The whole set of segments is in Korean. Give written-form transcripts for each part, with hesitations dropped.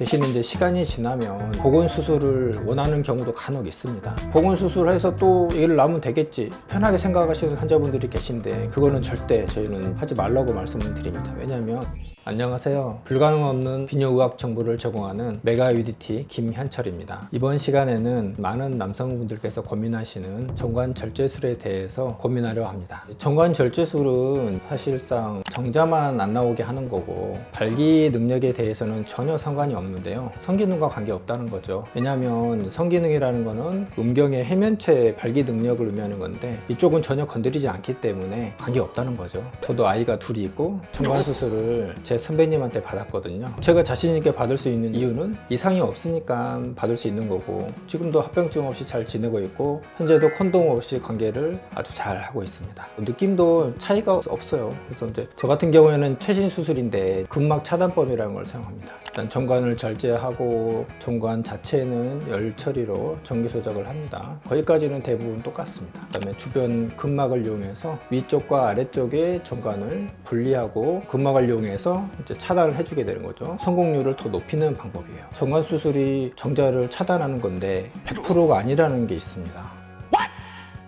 대신 이제 시간이 지나면 보건 수술을 원하는 경우도 간혹 있습니다. 보건 수술해서 또 일을 나면 되겠지 편하게 생각하시는 환자분들이 계신데 그거는 절대 저희는 하지 말라고 말씀을 드립니다. 왜냐하면 안녕하세요. 불가능 없는 비뇨의학 정보를 제공하는 메가UDT 김현철입니다. 이번 시간에는 많은 남성분들께서 고민하시는 정관절제술에 대해서 고민하려 합니다. 정관절제술은 사실상 정자만 안 나오게 하는 거고 발기 능력에 대해서는 전혀 상관이 없는데요. 성기능과 관계없다는 거죠. 왜냐하면 성기능이라는 거는 음경의 해면체 발기 능력을 의미하는 건데 이쪽은 전혀 건드리지 않기 때문에 관계없다는 거죠. 저도 아이가 둘이 있고 정관수술을 제 선배님한테 받았거든요. 제가 자신 있게 받을 수 있는 이유는 이상이 없으니까 받을 수 있는 거고 지금도 합병증 없이 잘 지내고 있고 현재도 콘돔 없이 관계를 아주 잘 하고 있습니다. 느낌도 차이가 없어요. 그래서 이제 저 같은 경우에는 최신 수술인데 근막 차단법이라는 걸 사용합니다. 일단 정관을 절제하고 정관 자체는 열 처리로 전기 소작을 합니다. 거기까지는 대부분 똑같습니다. 그다음에 주변 근막을 이용해서 위쪽과 아래쪽의 정관을 분리하고 근막을 이용해서 이제 차단을 해주게 되는 거죠. 성공률을 더 높이는 방법이에요. 정관 수술이 정자를 차단하는 건데 100%가 아니라는 게 있습니다.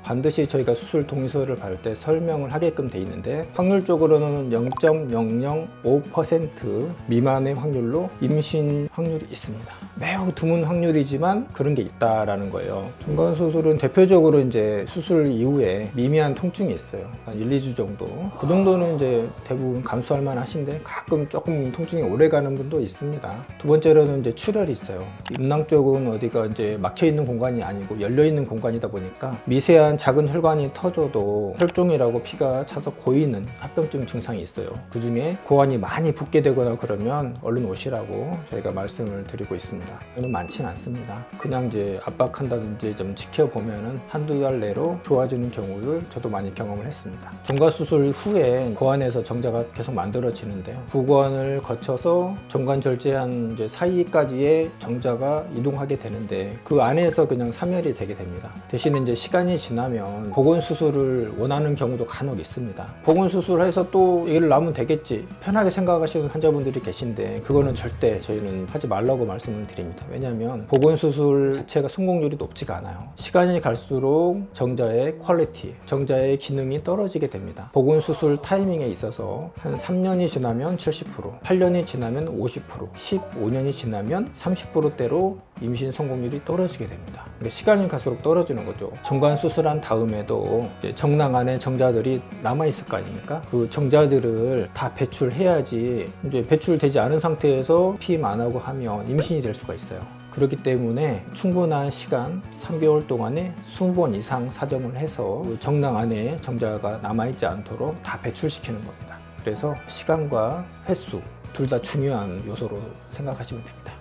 반드시 저희가 수술 동의서를 받을 때 설명을 하게끔 돼 있는데 확률적으로는 0.005% 미만의 확률로 임신 확률이 있습니다. 매우 드문 확률이지만 그런 게 있다라는 거예요. 정관 수술은 대표적으로 이제 수술 이후에 미미한 통증이 있어요. 한 1, 2주 정도. 그 정도는 이제 대부분 감수할 만하신데 가끔 조금 통증이 오래 가는 분도 있습니다. 두 번째로는 이제 출혈이 있어요. 임낭 쪽은 어디가 이제 막혀 있는 공간이 아니고 열려 있는 공간이다 보니까 미세한 작은 혈관이 터져도 혈종이라고 피가 차서 고이는 합병증 증상이 있어요. 그 중에 고환이 많이 붓게 되거나 그러면 얼른 오시라고 저희가 말씀을 드리고 있습니다. 이는 많지는 않습니다. 그냥 이제 압박한다든지 좀 지켜보면은 한두 달 내로 좋아지는 경우를 저도 많이 경험을 했습니다. 정관 수술 후에 고환에서 정자가 계속 만들어지는데요. 부관을 거쳐서 정관 절제한 이제 사이까지의 정자가 이동하게 되는데 그 안에서 그냥 사멸이 되게 됩니다. 대신 이제 시간이 지나면 보건 수술을 원하는 경우도 간혹 있습니다. 보건 수술해서 또 일을 나면 되겠지 편하게 생각하시는 환자분들이 계신데 그거는 절대 저희는 하지 말라고 말씀을 드립니다. 왜냐하면 보건 수술 자체가 성공률이 높지가 않아요. 시간이 갈수록 정자의 퀄리티, 정자의 기능이 떨어지게 됩니다. 보건 수술 타이밍에 있어서 한 3년이 지나면 70%, 8년이 지나면 50%, 15년이 지나면 30%대로 임신 성공률이 떨어지게 됩니다. 시간이 갈수록 떨어지는 거죠. 정관 수술한 다음에도 정낭 안에 정자들이 남아있을 거 아닙니까? 그 정자들을 다 배출해야지 이제 배출되지 않은 상태에서 피임 안 하고 하면 임신이 될 수가 있어요. 그렇기 때문에 충분한 시간 3개월 동안에 20번 이상 사정을 해서 그 정낭 안에 정자가 남아있지 않도록 다 배출시키는 겁니다. 그래서 시간과 횟수 둘 다 중요한 요소로 생각하시면 됩니다.